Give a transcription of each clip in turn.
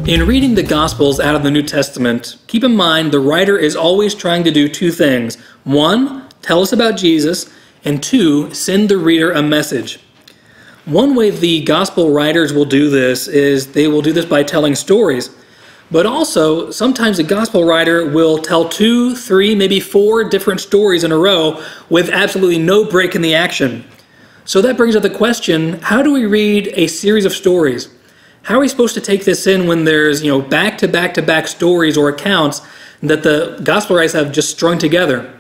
In reading the Gospels out of the New Testament, keep in mind the writer is always trying to do two things. One, tell us about Jesus, and two, send the reader a message. One way the Gospel writers will do this is they will do this by telling stories. But also, sometimes a Gospel writer will tell 2, 3, maybe 4 different stories in a row with absolutely no break in the action. So that brings up the question, how do we read a series of stories? How are we supposed to take this in when there's, back-to-back-to-back stories or accounts that the Gospel writers have just strung together?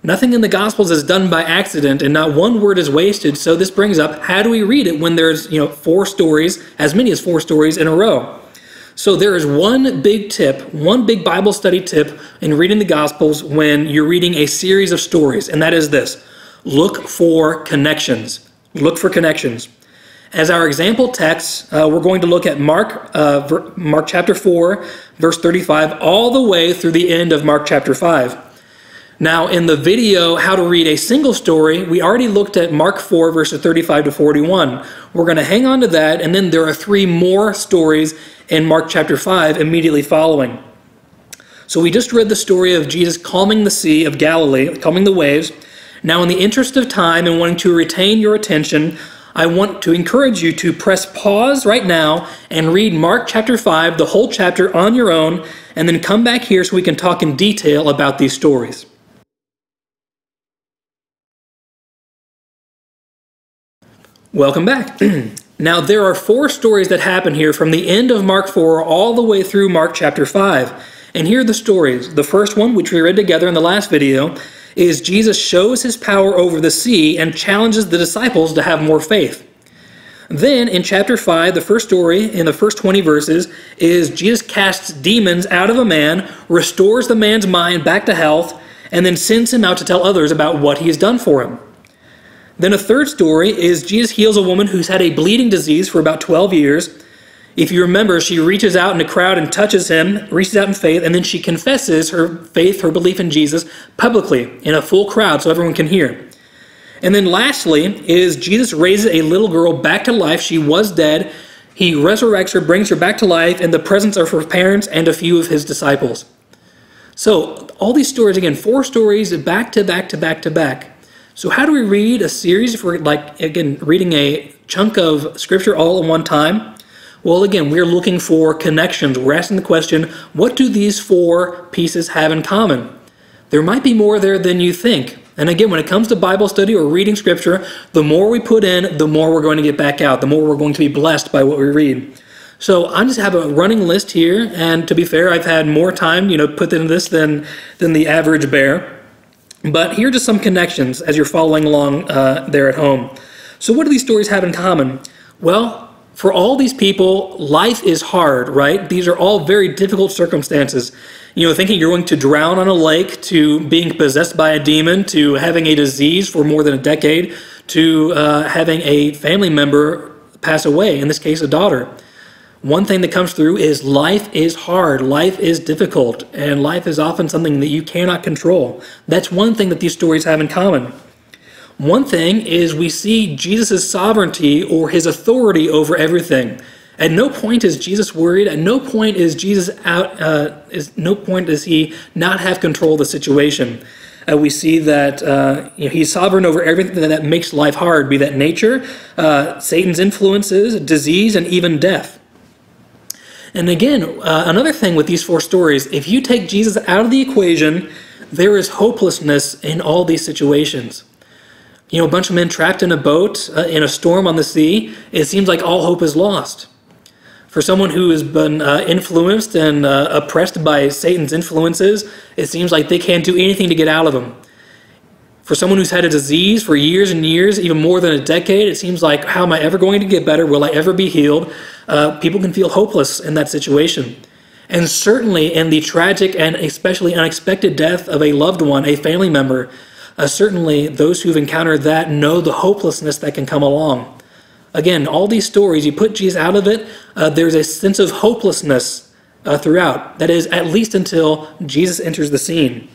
Nothing in the Gospels is done by accident, and not one word is wasted, so this brings up, how do we read it when there's, 4 stories, as many as 4 stories in a row? So there is one big tip, one big Bible study tip in reading the Gospels when you're reading a series of stories, and that is this. Look for connections. Look for connections. As our example text, we're going to look at Mark chapter 4, verse 35, all the way through the end of Mark chapter 5. Now, in the video, How to Read a Single Story, we already looked at Mark 4, verses 35 to 41. We're going to hang on to that, and then there are 3 more stories in Mark chapter 5 immediately following. So we just read the story of Jesus calming the Sea of Galilee, calming the waves. Now, in the interest of time and wanting to retain your attention, I want to encourage you to press pause right now and read Mark chapter 5, the whole chapter on your own, and then come back here so we can talk in detail about these stories. Welcome back. Now, there are 4 stories that happen here from the end of Mark 4 all the way through Mark chapter 5. And here are the stories. The first one, which we read together in the last video, is Jesus shows his power over the sea and challenges the disciples to have more faith. Then in chapter 5, the first story in the first 20 verses is Jesus casts demons out of a man, restores the man's mind back to health, and then sends him out to tell others about what he has done for him. Then a third story is Jesus heals a woman who's had a bleeding disease for about 12 years. If you remember, she reaches out in the crowd and touches him, reaches out in faith, and then she confesses her faith, her belief in Jesus, publicly in a full crowd so everyone can hear. And then lastly is Jesus raises a little girl back to life. She was dead. He resurrects her, brings her back to life in the presence of her parents and a few of his disciples. So all these stories, again, 4 stories back to back to back to back. So how do we read a series if we're, reading a chunk of Scripture all at one time? Well, again, we're looking for connections. We're asking the question, what do these 4 pieces have in common? There might be more there than you think. And again, when it comes to Bible study or reading Scripture, the more we put in, the more we're going to get back out, the more we're going to be blessed by what we read. So I just have a running list here, and to be fair, I've had more time, put into this than the average bear. But here are just some connections as you're following along there at home. So what do these stories have in common? Well, for all these people, life is hard, right? These are all very difficult circumstances. Thinking you're going to drown on a lake, to being possessed by a demon, to having a disease for more than a decade, to having a family member pass away, in this case, a daughter. One thing that comes through is life is hard, life is difficult, and life is often something that you cannot control. That's one thing that these stories have in common. One thing is we see Jesus' sovereignty or his authority over everything. At no point is Jesus worried. At no point is Jesus no point does he not have control of the situation. We see that he's sovereign over everything that makes life hard, be that nature, Satan's influences, disease, and even death. And again, another thing with these 4 stories, if you take Jesus out of the equation, there is hopelessness in all these situations. A bunch of men trapped in a boat in a storm on the sea, it seems like all hope is lost. For someone who has been influenced and oppressed by Satan's influences, it seems like they can't do anything to get out of them. For someone who's had a disease for years and years, even more than a decade, it seems like, how am I ever going to get better? Will I ever be healed? People can feel hopeless in that situation. And certainly in the tragic and especially unexpected death of a loved one, a family member, certainly those who've encountered that know the hopelessness that can come along. Again, all these stories, you put Jesus out of it, there's a sense of hopelessness throughout. That is, at least until Jesus enters the scene.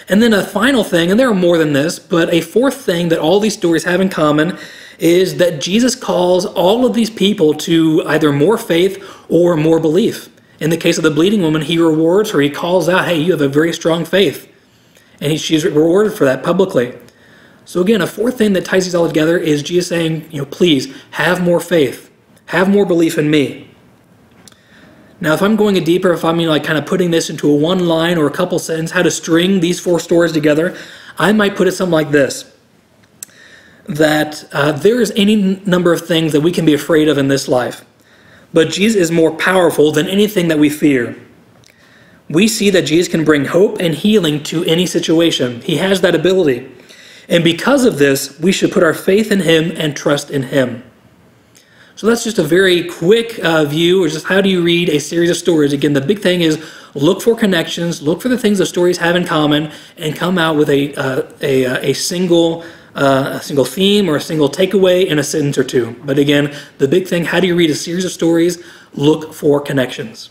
And then a final thing, and there are more than this, but a fourth thing that all these stories have in common is that Jesus calls all of these people to either more faith or more belief. In the case of the bleeding woman, he rewards her. He calls out, hey, you have a very strong faith. And she's rewarded for that publicly. So again, a fourth thing that ties these all together is Jesus saying, please have more faith. Have more belief in me. Now, if I'm going deeper, if I'm kind of putting this into a one line or a couple sentences, how to string these four stories together, I might put it something like this. That there is any number of things that we can be afraid of in this life. But Jesus is more powerful than anything that we fear. We see that Jesus can bring hope and healing to any situation. He has that ability. And because of this, we should put our faith in him and trust in him. So that's just a very quick view, or just how do you read a series of stories. Again, the big thing is look for connections, look for the things the stories have in common, and come out with a single theme or a single takeaway in a sentence or two. But again, the big thing, how do you read a series of stories? Look for connections.